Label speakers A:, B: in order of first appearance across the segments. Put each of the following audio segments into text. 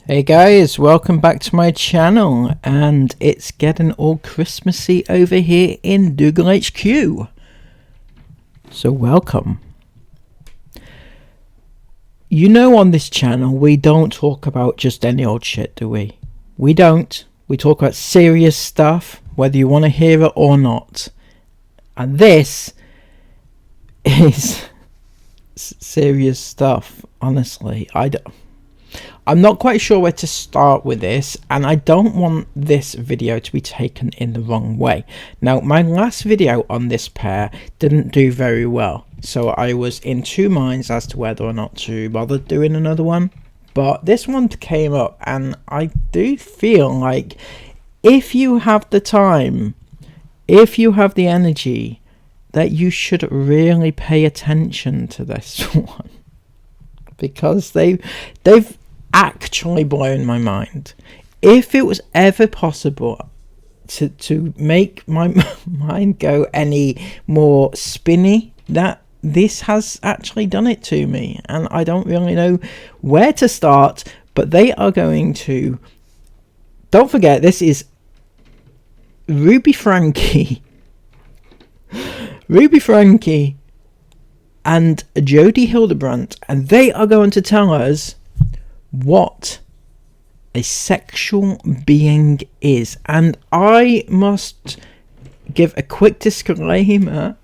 A: Hey guys, welcome back to my channel, and it's getting all Christmassy over here in Dougal HQ. So welcome. You know, on this channel we don't talk about just any old shit, do we? We don't. We talk about serious stuff, whether you want to hear it or not. And this is serious stuff, honestly. I'm not quite sure where to start with this, and I don't want this video to be taken in the wrong way. Now, my last video on this pair didn't do very well, so I was in two minds as to whether or not to bother doing another one. But this one came up, and I do feel like if you have the time, if you have the energy, that you should really pay attention to this one, because they've actually blown my mind. If it was ever possible to make my mind go any more spinny, that this has actually done it to me, and I don't really know where to start. But they are going to, don't forget, this is Ruby Frankie and Jodie Hildebrandt, and they are going to tell us what a sexual being is. And I must give a quick disclaimer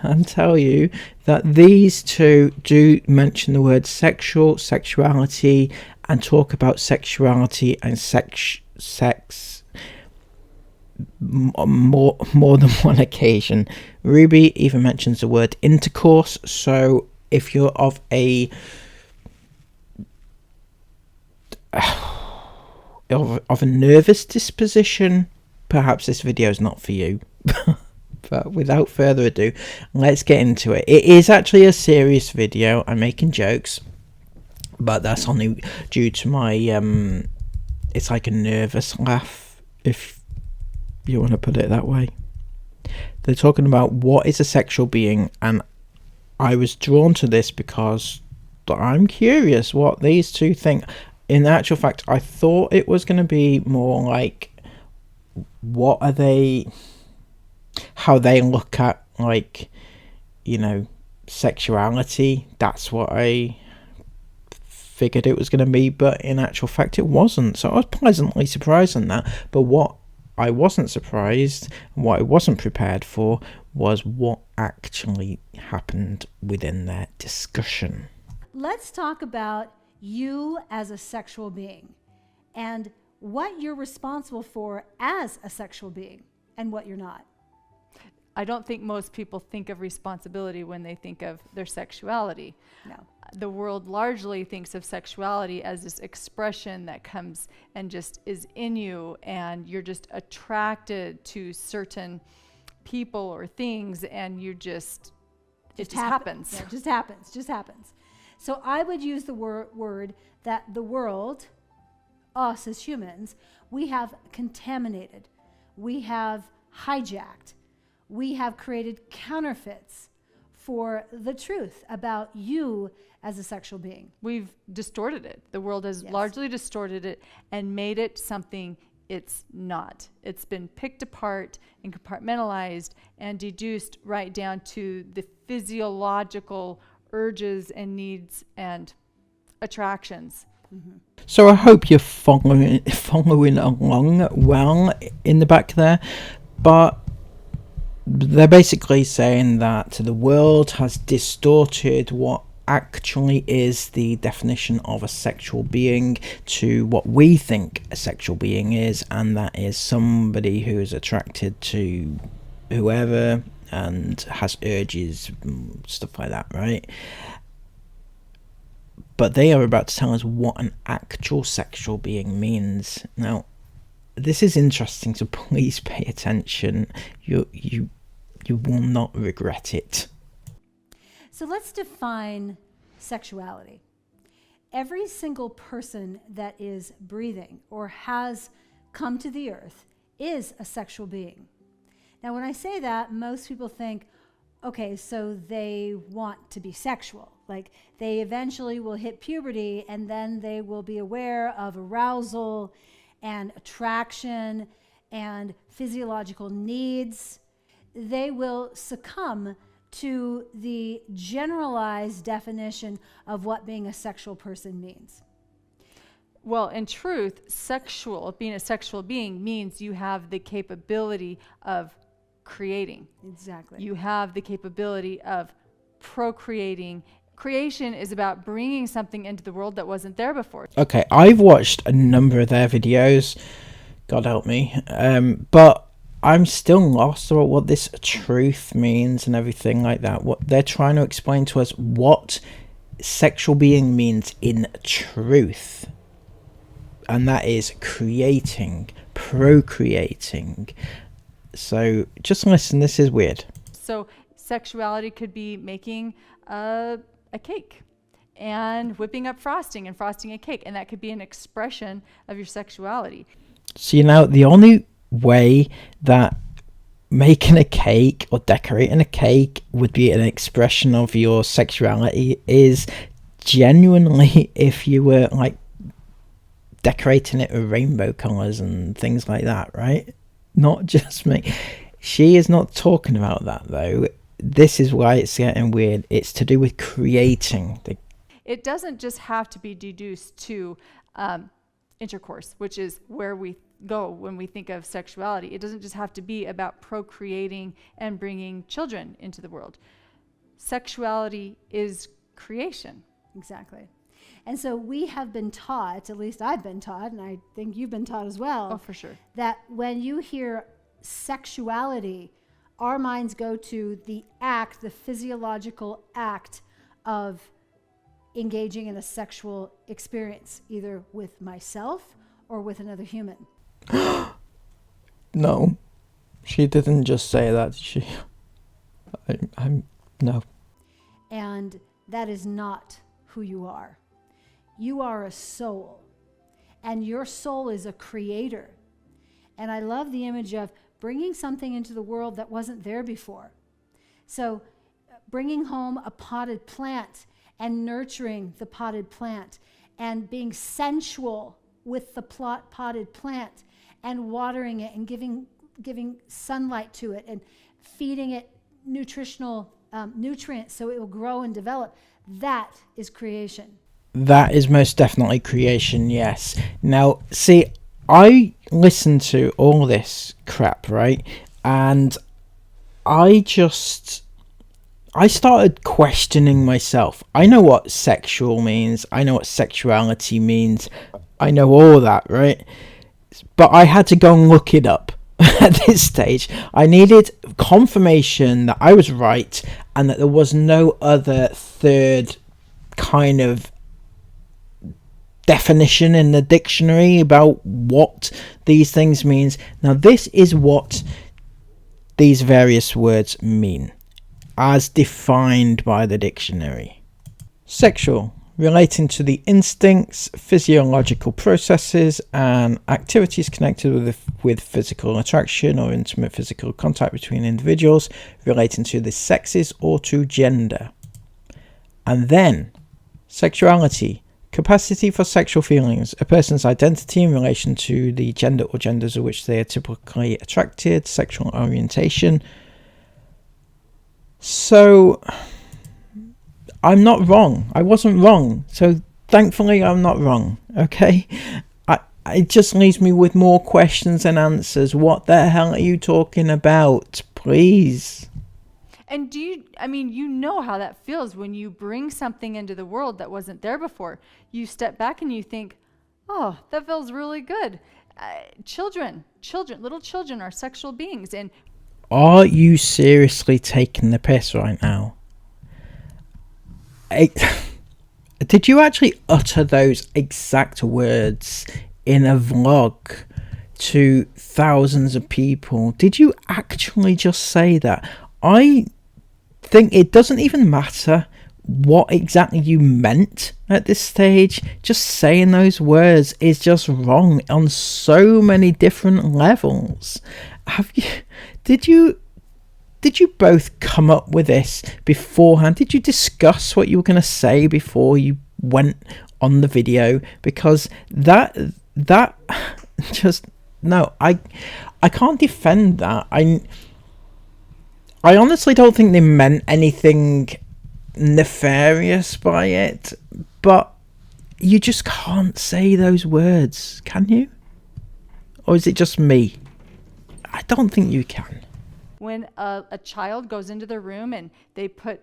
A: and tell you that these two do mention the word sexuality, and talk about sexuality and sex more than one occasion. Ruby even mentions the word intercourse, so if you're of a nervous disposition, perhaps this video is not for you. But without further ado, let's get into it. It is actually a serious video. I'm making jokes, but that's only due to my it's like a nervous laugh, if you want to put it that way. They're talking about what is a sexual being, and I was drawn to this because I'm curious what these two think. In actual fact, I thought it was going to be more like, what are they, how they look at, like, you know, sexuality. That's what I figured it was going to be, but in actual fact it wasn't. So I was pleasantly surprised in that. But what I wasn't surprised, what I wasn't prepared for, was what actually happened within their discussion.
B: Let's talk about you as a sexual being and what you're responsible for as a sexual being and what you're not.
C: I don't think most people think of responsibility when they think of their sexuality.
B: No.
C: The world largely thinks of sexuality as this expression that comes and just is in you, and you're just attracted to certain people or things, and you just it just happens.
B: Yeah, it just happens. So I would use the word that the world, us as humans, we have contaminated, we have hijacked, we have created counterfeits for the truth about you as a sexual being.
C: We've distorted it. The world has largely distorted it and made it something it's not. It's been picked apart and compartmentalized and deduced right down to the physiological urges and needs and attractions.
B: Mm-hmm.
A: So I hope you're following along well in the back there. But they're basically saying that the world has distorted what actually is the definition of a sexual being to what we think a sexual being is, and that is somebody who is attracted to whoever and has urges, stuff like that, right? But they are about to tell us what an actual sexual being means. Now, this is interesting, so please pay attention. You will not regret it.
B: So let's define sexuality. Every single person that is breathing or has come to the earth is a sexual being. Now, when I say that, most people think, okay, so they want to be sexual. Like they eventually will hit puberty and then they will be aware of arousal and attraction and physiological needs. They will succumb to the generalized definition of what being a sexual person means.
C: Well, in truth, being a sexual being means you have the capability of creating.
B: Exactly.
C: You have the capability of procreating. Creation is about bringing something into the world that wasn't there before.
A: Okay, I've watched a number of their videos, God help me, but I'm still lost about what this truth means and everything like that. What they're trying to explain to us what sexual being means in truth. And that is creating, procreating. So just listen, this is weird.
C: So sexuality could be making a cake and whipping up frosting and frosting a cake. And that could be an expression of your sexuality.
A: So, the only way that making a cake or decorating a cake would be an expression of your sexuality is genuinely if you were like decorating it with rainbow colors and things like that, right? Not just me. She is not talking about that though. This is why it's getting weird. It's to do with creating.
C: It doesn't just have to be deduced to intercourse, which is where we go when we think of sexuality. It doesn't just have to be about procreating and bringing children into the world. Sexuality is creation.
B: Exactly. And so we have been taught, at least I've been taught, and I think you've been taught as well.
C: Oh, for sure.
B: That when you hear sexuality, our minds go to the act, the physiological act of engaging in a sexual experience, either with myself or with another human.
A: No, she didn't just say that, did she? No.
B: And that is not who you are. You are a soul, and your soul is a creator. And I love the image of bringing something into the world that wasn't there before. So bringing home a potted plant and nurturing the potted plant and being sensual with the potted plant and watering it and giving sunlight to it and feeding it nutritional nutrients so it will grow and develop. That is creation.
A: That is most definitely creation, yes. Now, see, I listen to all this crap, right? And I started questioning myself. I know what sexual means. I know what sexuality means. I know all that, right? But I had to go and look it up at this stage. I needed confirmation that I was right and that there was no other third kind of definition in the dictionary about what these things means. Now, this is what these various words mean as defined by the dictionary. Sexual, relating to the instincts, physiological processes and activities connected with physical attraction or intimate physical contact between individuals, relating to the sexes or to gender. And then sexuality, capacity for sexual feelings, a person's identity in relation to the gender or genders of which they are typically attracted, sexual orientation. So I'm not wrong. I wasn't wrong. So thankfully I'm not wrong. Okay. It just leaves me with more questions than answers. What the hell are you talking about? Please.
C: And you know how that feels when you bring something into the world that wasn't there before. You step back and you think, oh, that feels really good. Little children are sexual beings. And
A: are you seriously taking the piss right now? Did you actually utter those exact words in a vlog to thousands of people? Did you actually just say that? I think it doesn't even matter what exactly you meant at this stage. Just saying those words is just wrong on so many different levels. Did you did you both come up with this beforehand? Did you discuss what you were going to say before you went on the video? Because that just, no, I can't defend that. I honestly don't think they meant anything nefarious by it, but you just can't say those words, can you? Or is it just me? I don't think you can.
C: When a child goes into the room and they put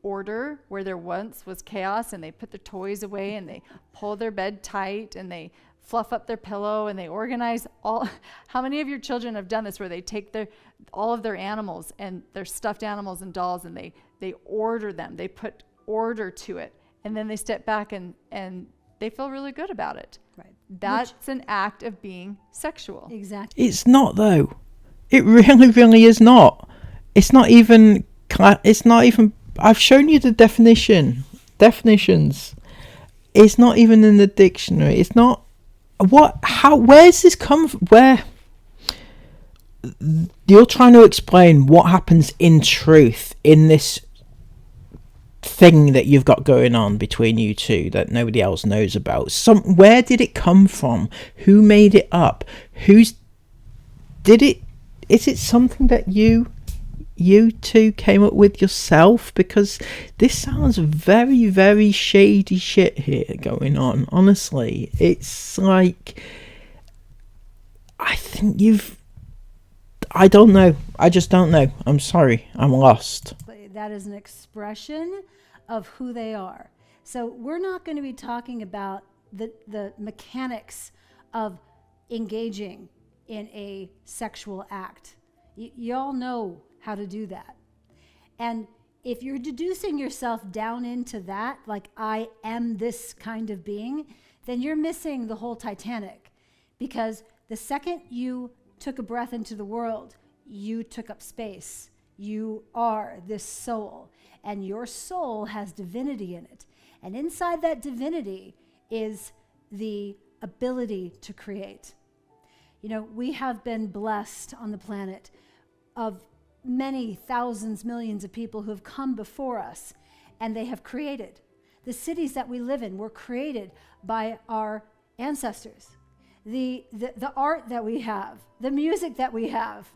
C: order where there once was chaos, and they put their toys away, and they pull their bed tight, and they fluff up their pillow, and they organize all. How many of your children have done this, where they take all of their animals and their stuffed animals and dolls, and they order them, they put order to it, and then they step back and they feel really good about it.
B: Right.
C: That's an act of being sexual.
B: Exactly.
A: It's not, though. It really, really is not. It's not even. I've shown you the definitions. It's not even in the dictionary. It's not. Where's this come from? Where? You're trying to explain what happens in truth in this thing that you've got going on between you two that nobody else knows about. Where did it come from? Who made it up? Did it? Is it something that you two came up with yourself? Because this sounds very, very shady shit here going on. Honestly, it's like, I think I don't know. I just don't know. I'm sorry. I'm lost.
B: That is an expression of who they are. So we're not going to be talking about the mechanics of engaging in a sexual act. Y'all know how to do that. And if you're deducing yourself down into that, like I am this kind of being, then you're missing the whole Titanic. Because the second you took a breath into the world, you took up space. You are this soul, and your soul has divinity in it. And inside that divinity is the ability to create. You know, we have been blessed on the planet of many thousands, millions of people who have come before us, and they have created. The cities that we live in were created by our ancestors. The art that we have, the music that we have,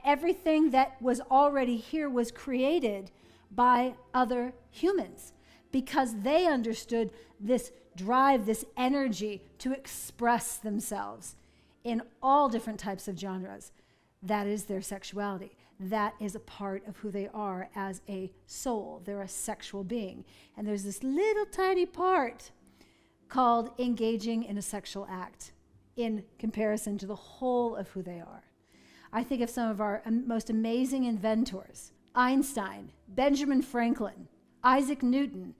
B: everything that was already here was created by other humans, because they understood this drive, this energy to express themselves in all different types of genres. That is their sexuality. That is a part of who they are as a soul. They're a sexual being. And there's this little tiny part called engaging in a sexual act in comparison to the whole of who they are. I think of some of our most amazing inventors: Einstein, Benjamin Franklin, Isaac Newton,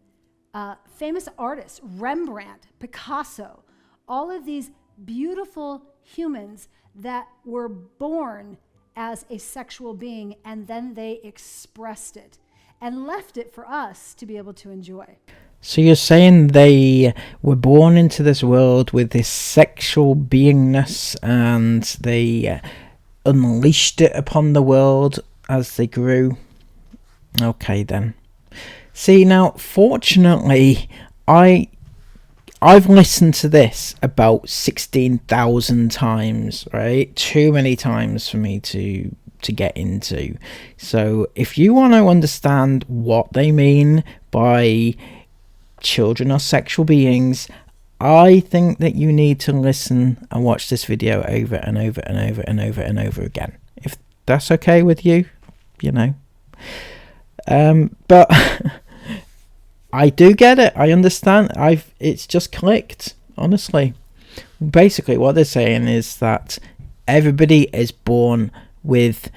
B: famous artists, Rembrandt, Picasso, all of these beautiful humans that were born as a sexual being, and then they expressed it and left it for us to be able to enjoy.
A: So you're saying they were born into this world with this sexual beingness, and they unleashed it upon the world as they grew? Okay then. See, now fortunately I've listened to this about 16,000 times, right? Too many times for me to get into. So if you want to understand what they mean by children are sexual beings, I think that you need to listen and watch this video over and over and over and over and over again. If that's okay with you, you know. But I do get it. I understand. It's just clicked, honestly. Basically, what they're saying is that everybody is born with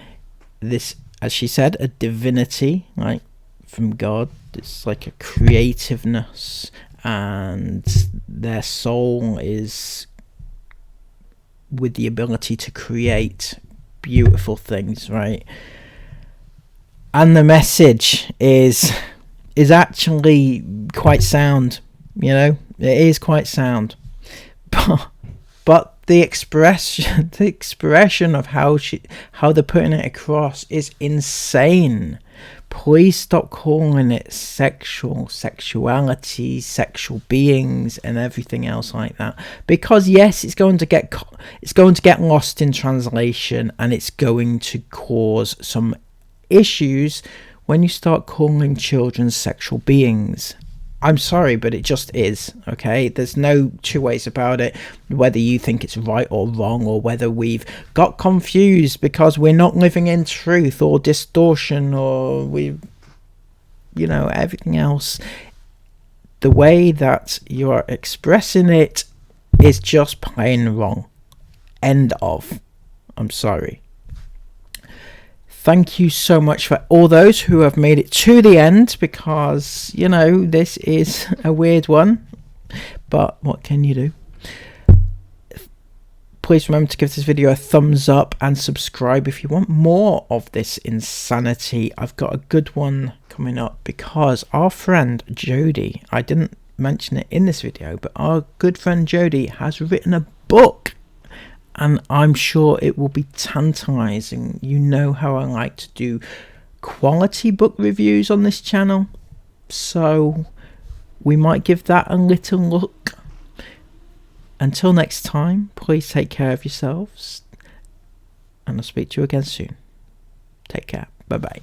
A: this, as she said, a divinity, like from God. It's like a creativeness, and their soul is with the ability to create beautiful things, right? And the message is actually quite sound, you know. It is quite sound, but the expression of how they're putting it across is insane. Please stop calling it sexuality, sexual beings, and everything else like that. Because yes, it's going to get lost in translation, and it's going to cause some issues when you start calling children sexual beings. I'm sorry, but it just is, okay? There's no two ways about it, whether you think it's right or wrong, or whether we've got confused because we're not living in truth, or distortion, or everything else. The way that you are expressing it is just plain wrong. End of. I'm sorry. Thank you so much for all those who have made it to the end, because, this is a weird one. But what can you do? Please remember to give this video a thumbs up and subscribe if you want more of this insanity. I've got a good one coming up, because our friend Jody, I didn't mention it in this video, but our good friend Jody has written a book. And I'm sure it will be tantalizing. You know how I like to do quality book reviews on this channel. So we might give that a little look. Until next time, please take care of yourselves. And I'll speak to you again soon. Take care. Bye-bye.